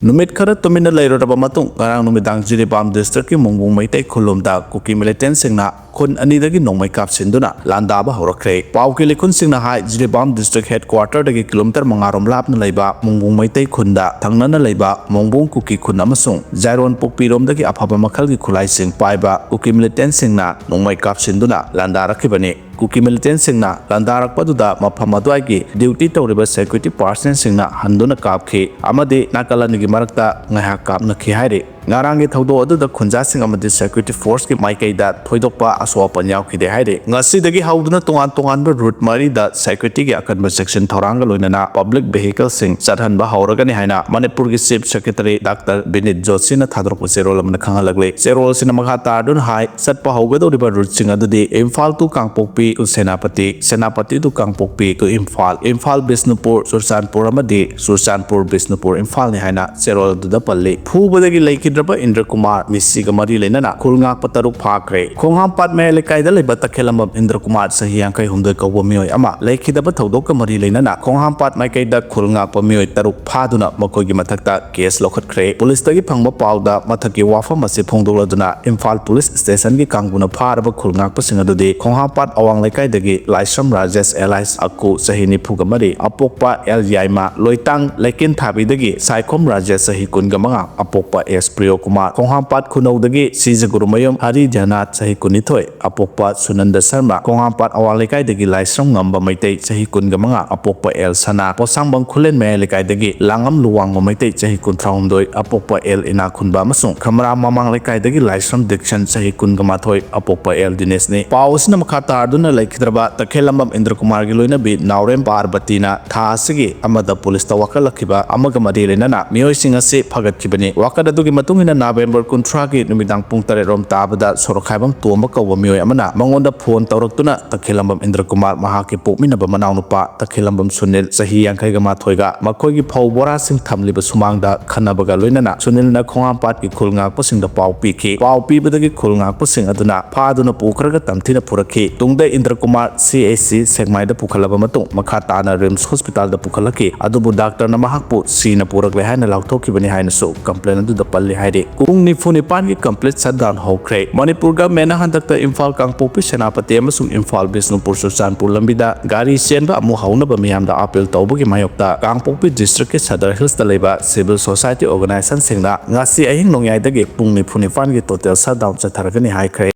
Numit khara tumina lairaba matung karang numidang Jiribam district ki mungbung maitai khulumda Kuki militant singna khun anidagi nongmai kapsinduna landaba hwkhre pau ki likhun singna hai Jiribam district headquarter dagi kilometer mangarom lapna leiba mungbung maitai khunda thangnana leiba mungbung Kuki khun amasung Jairon pokpirom dagi aphaba makhal gi khulai sing paiba Kuki militant singna nongmai kapsinduna landarakibani Kuki militant singna landarakpaduda mafam adwai duty tawriba security personnel singna handuna kapkhi amadi nakalanigi marakta ngahak kapna khi haire ngarangi thaudo aduda khunja sing amadi security force ki maikaida thoidokpa aswapa nyawkhide haire ngasi dagi hauduna tongan route mari da security gi akanba section thoranga loinana public vehicle sing chathanba hauragani haina Manipur gi chief secretary Dr. Binit Joshi na thadrok serol amna khangalagle serol sina makha tardun hai satpa haugado riba route sing adudi Imphal to Kangpokpi to Senapati to Kangpokpi to Imphal Bisnupur Sursanpur amadi Sursanpur Bisnupur Imphal ni haina serol duda palle phubadagi laikidraba Indra Kumar misiga mari lenana khulngakpa taruk phakhre khongham me lekai da leba takhelamam Indra Kumar sahi yankai humdoi kawbo mioi ama laikidaba thodok mari lenana khongham mai kai da khulngakpa mioi taruk phaduna makogi mathakta case lokhatkre police tagi phangba pauda mathaki wafam ase phongdoladuna Imphal police station gi kangbuna pharaba khulngakpa singadudi khongham awang lekai dagi Laisram Rajesh Elias Aku sahi nipuga mari apokpa El Yaima loitang lekin thabi dagi Saikom Rajesh sahi kungamanga apokpa S Priyo Kumar khongham khunau dagi Sijagurumayom Hari Janat sahi kunithoi apokpa Sunanda Sharma khongham awang lekai dagi Laisram ngamba maitai sahi kungamanga apokpa El Sana posangbang khulen me lekai dagi Langam Luwang maitai sahi kunthraumdoi apokpa El Ina khunba masung khamra mamang lekai dagi Laisram Dikshan sahi kungamathoi apokpa El Dinesh ne pausna makhata arduna laikhidraba takhelambam Indra Kumar gi loina bi Naurem Parbatina thasigi amada police ta wakalakhiba amaga mari lenana mioi singa se phagatkhibani wakadadu gi matungina November 13 gi numidang pung 3 rom tabada sorokhaibam tomba kawba mioi amana mangonda phone tawraktuna takhelambam Indra Kumar mahaki pokminaba manawnupa takhelambam Sunil sahi yankai ga mathoiga makoi gi phawbora sing thamliba sumangda khanabaga loinana Sunil na khongam pat gi khulngakpa singda pau pikhi pau pibadagi khulngakpa sing aduna phaduna pukhraga tamthina purakhi tungda Indra Kumar CAC segmai da pukhalaba matung makha tana Rims Hospital da pukhalaki adubu doctor na mahakpu sina purakle haina lauthokibani haina so complain adu da palli haire kung ni phuni pan gi complete shutdown hwkhre Manipur ga mena handakta Imphal Kangpokpi Senapati amasung Imphal Bisnupur Sursanpur lambida gari chenba amu haunaba miyamda appeal tawbagi mayokta Kangpokpi district ke Sadar Hills da leba civil society organization singna ngasi ahing nongyai dagi pung ni phuni pan gi total shutdown chatharagani hwkhre